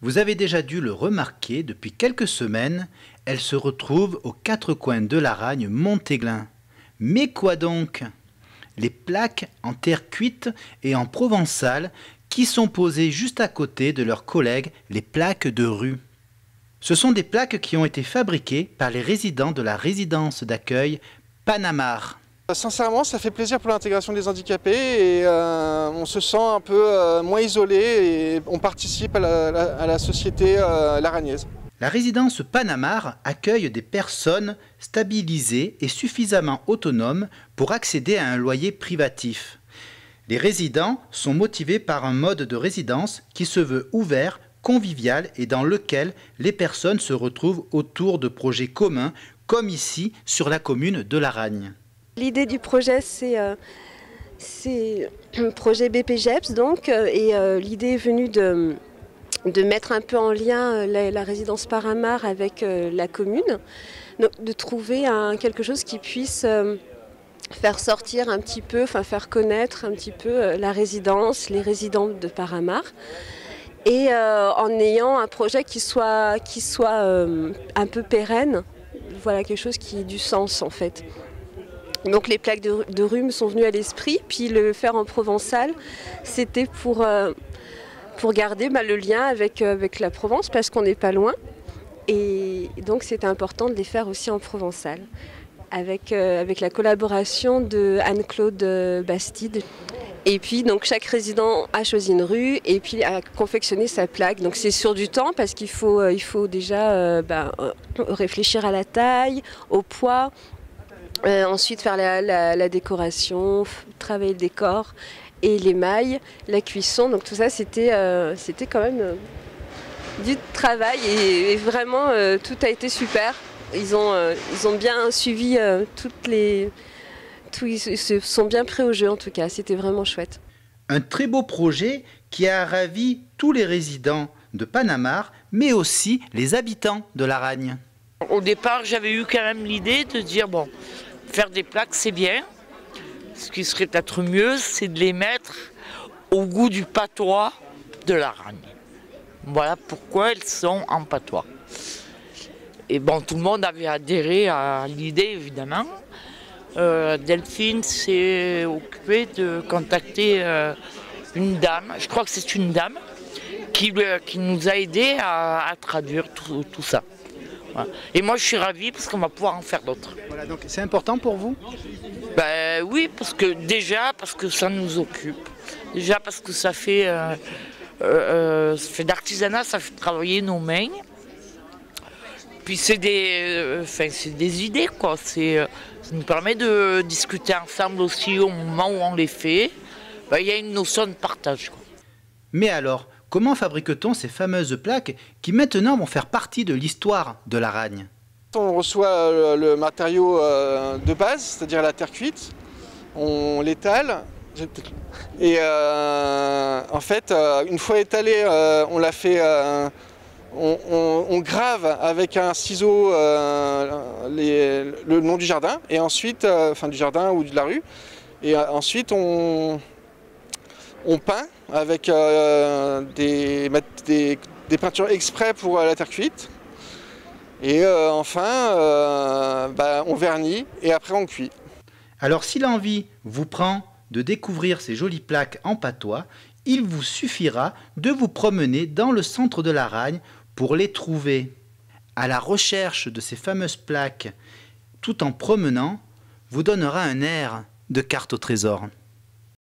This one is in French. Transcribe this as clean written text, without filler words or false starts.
Vous avez déjà dû le remarquer, depuis quelques semaines, elle se retrouve aux quatre coins de l'Aragne Montéglin. Mais quoi donc? Les plaques en terre cuite et en provençal qui sont posées juste à côté de leurs collègues, les plaques de rue. Ce sont des plaques qui ont été fabriquées par les résidents de la résidence d'accueil Panamar. Sincèrement, ça fait plaisir pour l'intégration des handicapés et on se sent un peu moins isolé et on participe à la société laragnaise. La résidence Panamar accueille des personnes stabilisées et suffisamment autonomes pour accéder à un loyer privatif. Les résidents sont motivés par un mode de résidence qui se veut ouvert, convivial et dans lequel les personnes se retrouvent autour de projets communs, comme ici sur la commune de Laragne. L'idée du projet, c'est un projet BPGEPS, donc, et l'idée est venue de mettre un peu en lien la résidence Panamar avec la commune, donc de trouver quelque chose qui puisse faire sortir un petit peu, faire connaître un petit peu la résidence, les résidents de Panamar, et en ayant un projet qui soit un peu pérenne, voilà, quelque chose qui ait du sens en fait. Donc les plaques de rue me sont venues à l'esprit, puis le faire en provençal, c'était pour garder le lien avec la Provence, parce qu'on n'est pas loin. Et donc c'était important de les faire aussi en provençal, avec la collaboration de Anne-Claude Bastide. Et puis donc chaque résident a choisi une rue et puis a confectionné sa plaque. Donc c'est sur du temps parce qu'il faut déjà réfléchir à la taille, au poids. Ensuite faire la décoration, travailler le décor et les mailles, la cuisson. Donc tout ça c'était quand même du travail et vraiment tout a été super. Ils ont bien suivi ils se sont bien pris au jeu en tout cas, c'était vraiment chouette. Un très beau projet qui a ravi tous les résidents de Panamar, mais aussi les habitants de Laragne. Au départ, j'avais eu quand même l'idée de dire, bon, faire des plaques, c'est bien. Ce qui serait peut-être mieux, c'est de les mettre au goût du patois de l'Aragne. Voilà pourquoi elles sont en patois. Et bon, tout le monde avait adhéré à l'idée, évidemment. Delphine s'est occupée de contacter une dame, je crois que c'est une dame, qui nous a aidés à traduire tout ça. Voilà. Et moi je suis ravie parce qu'on va pouvoir en faire d'autres. Voilà, donc c'est important pour vous? Ben oui, parce que ça nous occupe. Déjà parce que ça fait d'artisanat, ça fait travailler nos mains. Puis c'est des idées quoi. Ça nous permet de discuter ensemble aussi au moment où on les fait. Ben, y a une notion de partage, quoi. Mais alors, comment fabrique-t-on ces fameuses plaques qui maintenant vont faire partie de l'histoire de Laragne? On reçoit le matériau de base, c'est-à-dire la terre cuite, on l'étale et en fait une fois étalé on la fait, on grave avec un ciseau le nom du jardin et ensuite, du jardin ou de la rue, et ensuite on peint avec des peintures exprès pour la terre cuite. Et enfin, on vernit et après on cuit. Alors si l'envie vous prend de découvrir ces jolies plaques en patois, il vous suffira de vous promener dans le centre de Laragne pour les trouver. À la recherche de ces fameuses plaques, tout en promenant, vous donnera un air de carte au trésor.